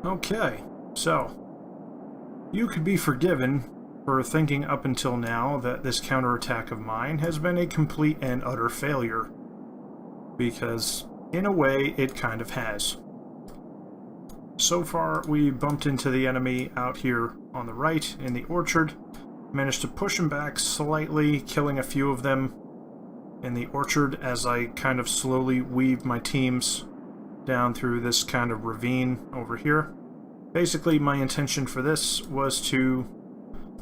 Okay, so you could be forgiven for thinking up until now that this counterattack of mine has been a complete and utter failure, because in a way it kind of has. So far, we bumped into the enemy out here on the right in the orchard, managed to push them back slightly, killing a few of them in the orchard as I kind of slowly weave my teams down through this kind of ravine over here. Basically, my intention for this was to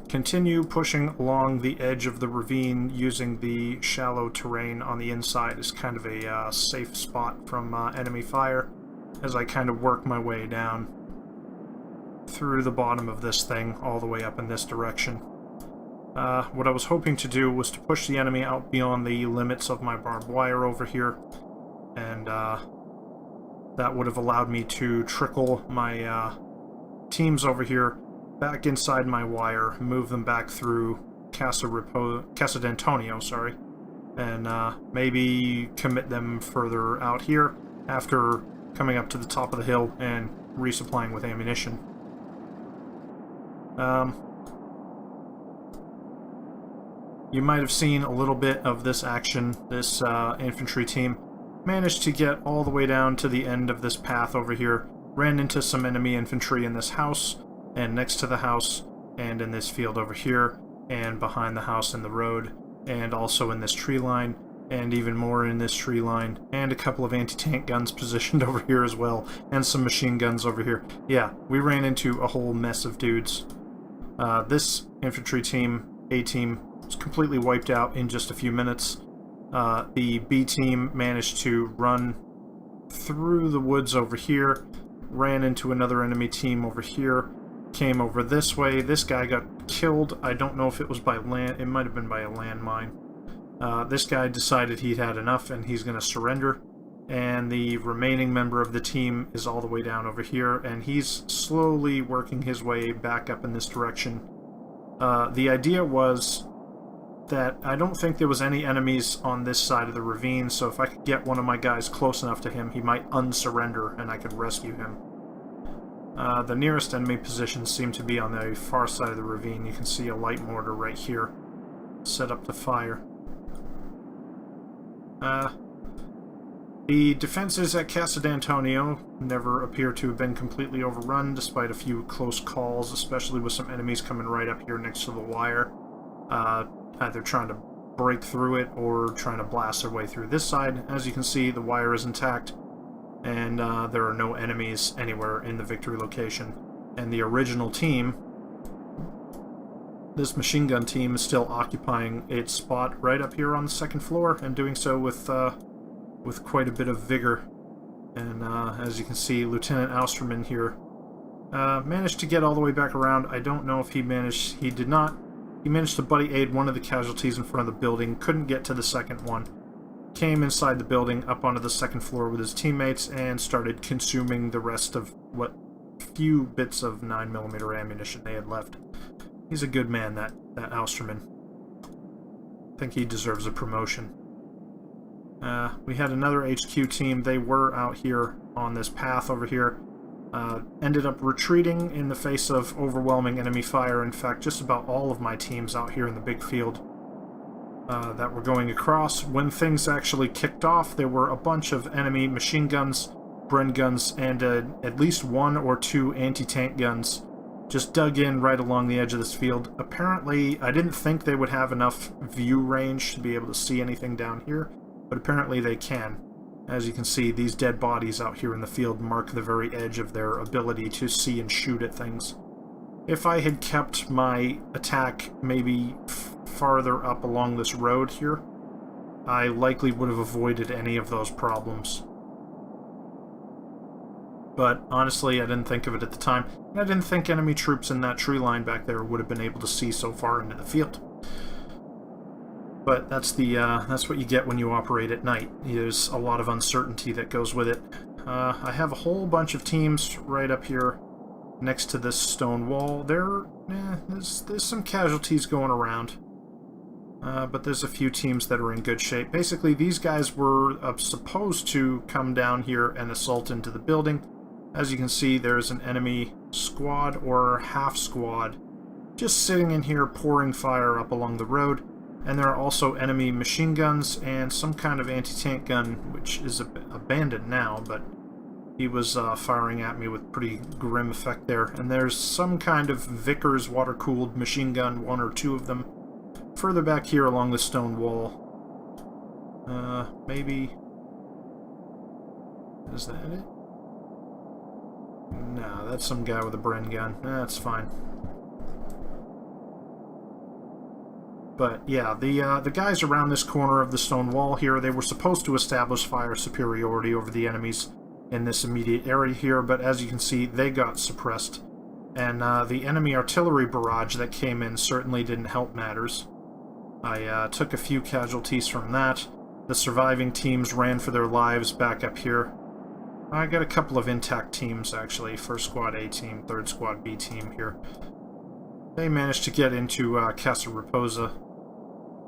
continue pushing along the edge of the ravine using the shallow terrain on the inside as kind of a safe spot from enemy fire as I kind of work my way down through the bottom of this thing all the way up in this direction. What I was hoping to do was to push the enemy out beyond the limits of my barbed wire over here, and that would have allowed me to trickle my teams over here back inside my wire, move them back through Casa d'Antonio, sorry, and maybe commit them further out here after coming up to the top of the hill and resupplying with ammunition. You might have seen a little bit of this action. This infantry team managed to get all the way down to the end of this path over here, ran into some enemy infantry in this house, and next to the house, and in this field over here, and behind the house in the road, and also in this tree line, and even more in this tree line, and a couple of anti-tank guns positioned over here as well, and some machine guns over here. Yeah, we ran into a whole mess of dudes. This infantry team, A team, was completely wiped out in just a few minutes. The B team managed to run through the woods over here, ran into another enemy team over here, came over this way. This guy got killed. I don't know if it was by land. It might have been by a landmine. This guy decided he'd had enough and he's going to surrender. And the remaining member of the team is all the way down over here, and he's slowly working his way back up in this direction. The idea was that I don't think there was any enemies on this side of the ravine, so if I could get one of my guys close enough to him, he might unsurrender and I could rescue him. The nearest enemy positions seem to be on the far side of the ravine. You can see a light mortar right here set up to fire. The defenses at Casa d'Antonio never appear to have been completely overrun, despite a few close calls, especially with some enemies coming right up here next to the wire, either trying to break through it or trying to blast their way through this side. As you can see, the wire is intact, and there are no enemies anywhere in the victory location. And the original team, this machine gun team, is still occupying its spot right up here on the second floor, and doing so with quite a bit of vigor. And as you can see, Lieutenant Austerman here managed to get all the way back around. I don't know if he did not. He managed to buddy aid one of the casualties in front of the building, couldn't get to the second one. Came inside the building, up onto the second floor with his teammates, and started consuming the rest of what few bits of 9mm ammunition they had left. He's a good man, that Austerman. I think he deserves a promotion. We had another HQ team. They were out here on this path over here. Ended up retreating in the face of overwhelming enemy fire. In fact, just about all of my teams out here in the big field that were going across. When things actually kicked off, there were a bunch of enemy machine guns, Bren guns, and at least one or two anti-tank guns just dug in right along the edge of this field. Apparently, I didn't think they would have enough view range to be able to see anything down here, but apparently they can. As you can see, these dead bodies out here in the field mark the very edge of their ability to see and shoot at things. If I had kept my attack maybe farther up along this road here, I likely would have avoided any of those problems. But honestly, I didn't think of it at the time, and I didn't think enemy troops in that tree line back there would have been able to see so far into the field. But that's what you get when you operate at night. There's a lot of uncertainty that goes with it. I have a whole bunch of teams right up here next to this stone wall. There's some casualties going around, but there's a few teams that are in good shape. Basically, these guys were supposed to come down here and assault into the building. As you can see, there's an enemy squad or half squad just sitting in here pouring fire up along the road. And there are also enemy machine guns and some kind of anti-tank gun, which is abandoned now, but he was firing at me with pretty grim effect there. And there's some kind of Vickers water-cooled machine gun, one or two of them, further back here along the stone wall. Maybe... Is that it? No, that's some guy with a Bren gun. That's fine. But yeah, the guys around this corner of the stone wall here, they were supposed to establish fire superiority over the enemies in this immediate area here, but as you can see, they got suppressed. And the enemy artillery barrage that came in certainly didn't help matters. I took a few casualties from that. The surviving teams ran for their lives back up here. I got a couple of intact teams, actually. 1st Squad A team, 3rd Squad B team here. They managed to get into Casa Raposa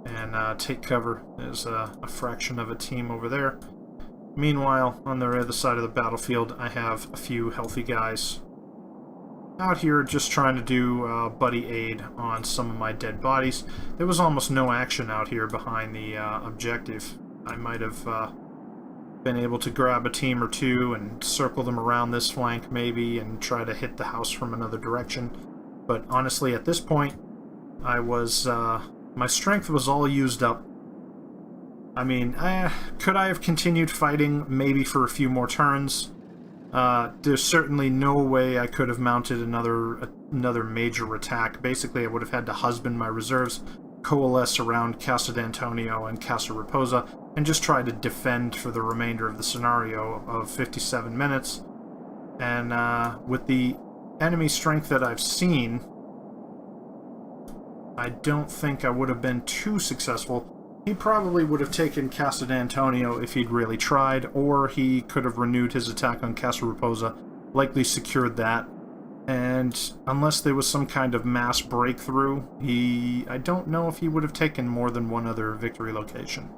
and take cover. There's a fraction of a team over there. Meanwhile, on the other side of the battlefield, I have a few healthy guys out here just trying to do buddy aid on some of my dead bodies. There was almost no action out here behind the objective. I might have been able to grab a team or two and circle them around this flank maybe and try to hit the house from another direction. But honestly, at this point, I was... my strength was all used up. I mean, could I have continued fighting maybe for a few more turns? There's certainly no way I could have mounted another major attack. Basically, I would have had to husband my reserves, coalesce around Casa d'Antonio and Casa Raposa, and just try to defend for the remainder of the scenario of 57 minutes. And with the enemy strength that I've seen, I don't think I would have been too successful. He probably would have taken Casa d'Antonio if he'd really tried, or he could have renewed his attack on Casa Raposa, likely secured that. And unless there was some kind of mass breakthrough, I don't know if he would have taken more than one other victory location.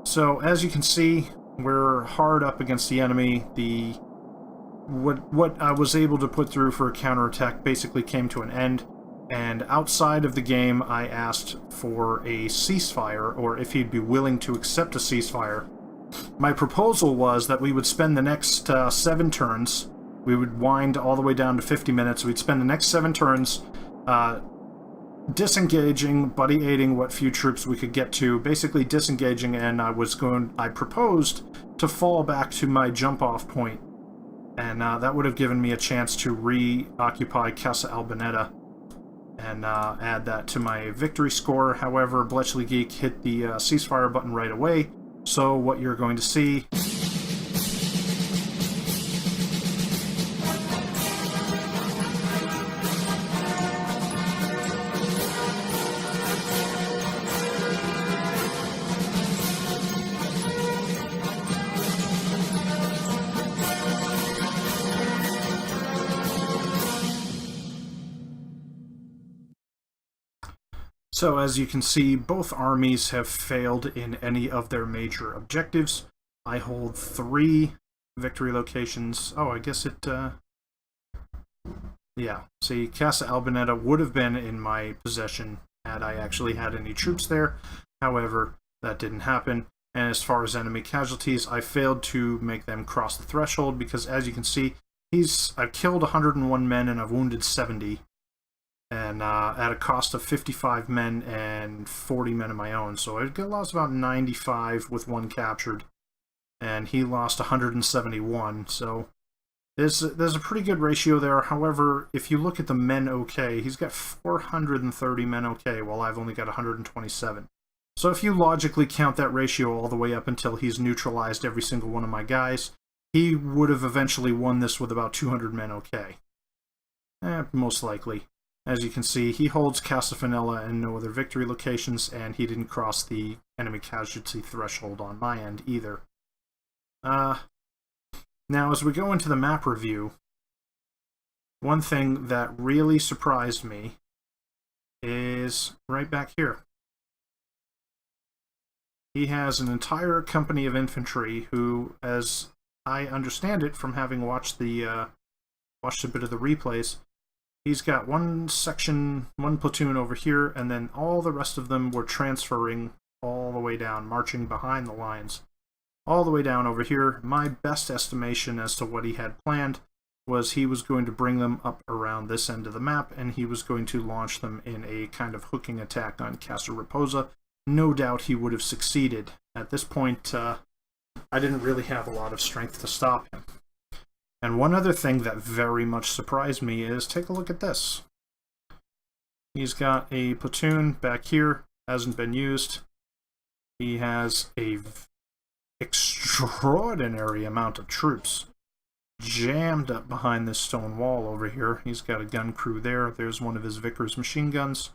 So, as you can see, we're hard up against the enemy. What I was able to put through for a counterattack basically came to an end. And outside of the game, I asked for a ceasefire, or if he'd be willing to accept a ceasefire. My proposal was that we would spend the next 7 turns. We would wind all the way down to 50 minutes. We'd spend the next 7 turns disengaging, buddy aiding what few troops we could get to, basically disengaging, and I proposed to fall back to my jump-off point. And that would have given me a chance to re-occupy Casa Albaneta and add that to my victory score. However, Bletchley Geek hit the ceasefire button right away, so what you're going to see... So, as you can see, both armies have failed in any of their major objectives. I hold 3 victory locations. Oh, I guess it... Yeah, see, Casa Albaneta would have been in my possession had I actually had any troops there. However, that didn't happen. And as far as enemy casualties, I failed to make them cross the threshold because, as you can see, I've killed 101 men and I've wounded 70. And at a cost of 55 men and 40 men of my own. So I lost about 95 with 1 captured. And he lost 171. So there's a pretty good ratio there. However, if you look at the men okay, he's got 430 men okay, while I've only got 127. So if you logically count that ratio all the way up until he's neutralized every single one of my guys, he would have eventually won this with about 200 men okay. Most likely. As you can see, he holds Casa Finella and no other victory locations, and he didn't cross the enemy casualty threshold on my end either. Now, as we go into the map review, one thing that really surprised me is right back here. He has an entire company of infantry who, as I understand it from having watched watched a bit of the replays. He's got one section, one platoon over here, and then all the rest of them were transferring all the way down, marching behind the lines. All the way down over here. My best estimation as to what he had planned was he was going to bring them up around this end of the map, and he was going to launch them in a kind of hooking attack on Casa Raposa. No doubt he would have succeeded. At this point, I didn't really have a lot of strength to stop him. And one other thing that very much surprised me is, take a look at this. He's got a platoon back here, hasn't been used. He has a extraordinary amount of troops jammed up behind this stone wall over here. He's got a gun crew there. There's one of his Vickers machine guns.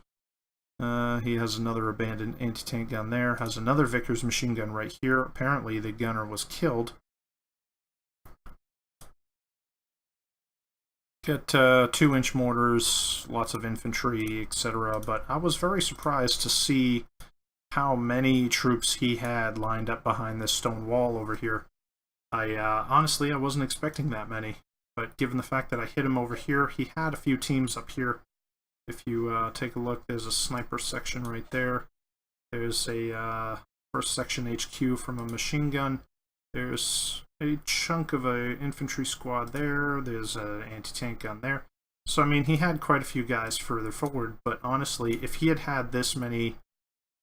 He has another abandoned anti-tank gun there. Has another Vickers machine gun right here. Apparently the gunner was killed. Got 2-inch mortars, lots of infantry, etc. But I was very surprised to see how many troops he had lined up behind this stone wall over here. Honestly, I wasn't expecting that many. But given the fact that I hit him over here, he had a few teams up here. If you take a look, there's a sniper section right there. There's a first section HQ from a machine gun. There's a chunk of an infantry squad there. There's an anti-tank gun there. So, I mean, he had quite a few guys further forward, but honestly, if he had had this many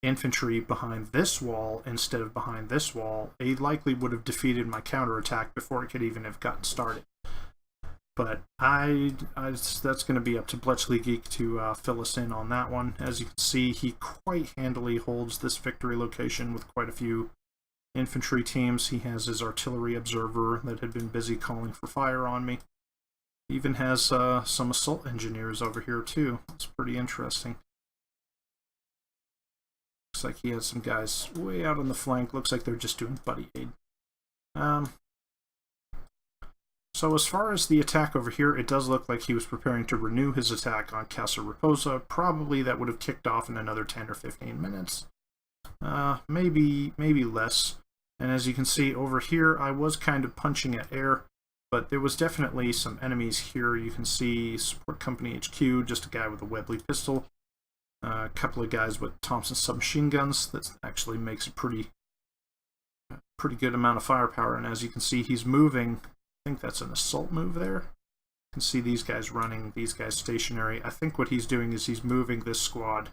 infantry behind this wall instead of behind this wall, he likely would have defeated my counterattack before it could even have gotten started. But that's going to be up to Bletchley Geek to fill us in on that one. As you can see, he quite handily holds this victory location with quite a few infantry teams. He has his artillery observer that had been busy calling for fire on me. He even has some assault engineers over here too. It's pretty interesting. Looks like he has some guys way out on the flank. Looks like they're just doing buddy aid. So as far as the attack over here, it does look like he was preparing to renew his attack on Casa Raposa. Probably that would have kicked off in another 10 or 15 minutes. Maybe less. And as you can see over here, I was kind of punching at air, but there was definitely some enemies here. You can see Support Company HQ, just a guy with a Webley pistol. A couple of guys with Thompson submachine guns. That actually makes a pretty good amount of firepower. And as you can see, he's moving. I think that's an assault move there. You can see these guys running, these guys stationary. I think what he's doing is he's moving this squad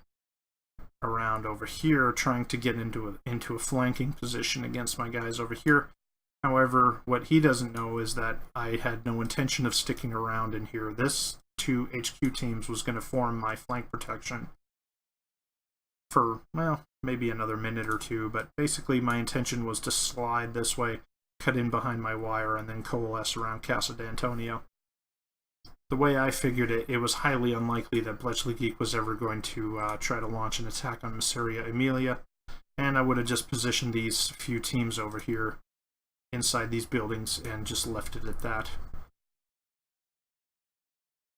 around over here, trying to get into a flanking position against my guys over here. However, what he doesn't know is that I had no intention of sticking around in here. This 2 HQ teams was going to form my flank protection for, well, maybe another minute or two, but basically my intention was to slide this way, cut in behind my wire, and then coalesce around Casa d'Antonio. The way I figured it, it was highly unlikely that Bletchley Geek was ever going to try to launch an attack on Masseria Emilia, and I would have just positioned these few teams over here inside these buildings and just left it at that.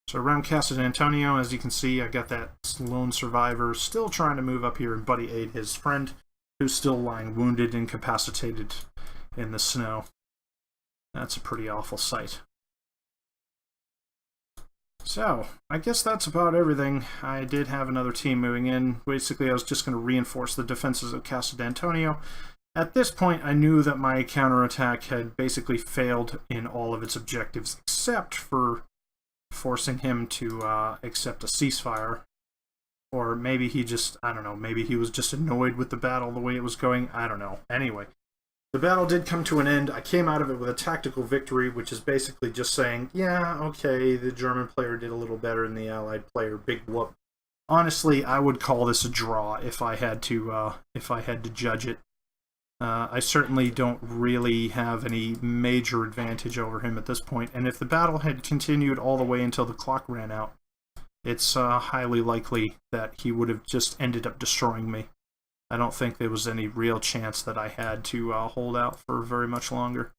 So around Casa d'Antonio, as you can see, I got that lone survivor still trying to move up here and buddy aid his friend, who's still lying wounded, incapacitated in the snow. That's a pretty awful sight. So, I guess that's about everything. I did have another team moving in. Basically, I was just going to reinforce the defenses of Casa d'Antonio. At this point, I knew that my counterattack had basically failed in all of its objectives, except for forcing him to accept a ceasefire. Or maybe he just, I don't know, maybe he was just annoyed with the battle the way it was going. I don't know. Anyway, the battle did come to an end. I came out of it with a tactical victory, which is basically just saying, yeah, okay, the German player did a little better than the Allied player. Big whoop. Honestly, I would call this a draw if I had to judge it. I certainly don't really have any major advantage over him at this point, and if the battle had continued all the way until the clock ran out, it's highly likely that he would have just ended up destroying me. I don't think there was any real chance that I had to hold out for very much longer.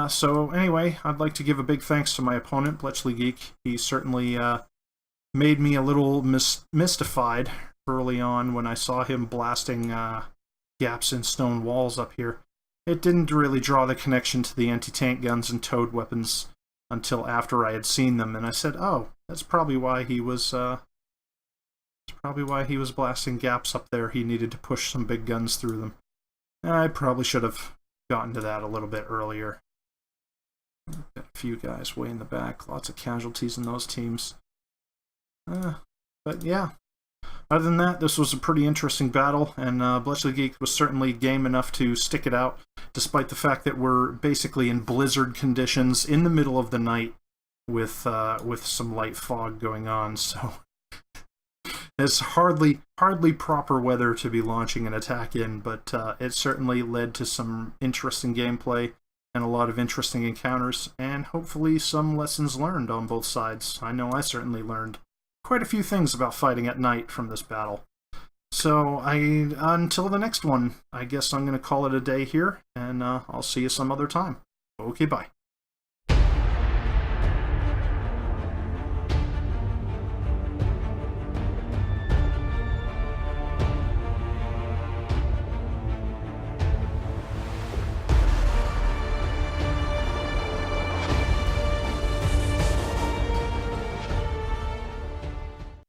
So anyway, I'd like to give a big thanks to my opponent, Bletchley Geek. He certainly made me a little mystified early on when I saw him blasting gaps in stone walls up here. it didn't really draw the connection to the anti-tank guns and towed weapons until after I had seen them, and I said, "Oh, that's probably why he was blasting gaps up there. He needed to push some big guns through them." I probably should have gotten to that a little bit earlier. Got a few guys way in the back, lots of casualties in those teams. But yeah, other than that, this was a pretty interesting battle, and Bletchley Geek was certainly game enough to stick it out, despite the fact that we're basically in blizzard conditions in the middle of the night with some light fog going on, so it's hardly proper weather to be launching an attack in, but it certainly led to some interesting gameplay and a lot of interesting encounters, and hopefully some lessons learned on both sides. I know I certainly learned quite a few things about fighting at night from this battle. So until the next one, I guess I'm going to call it a day here, and I'll see you some other time. Okay, bye.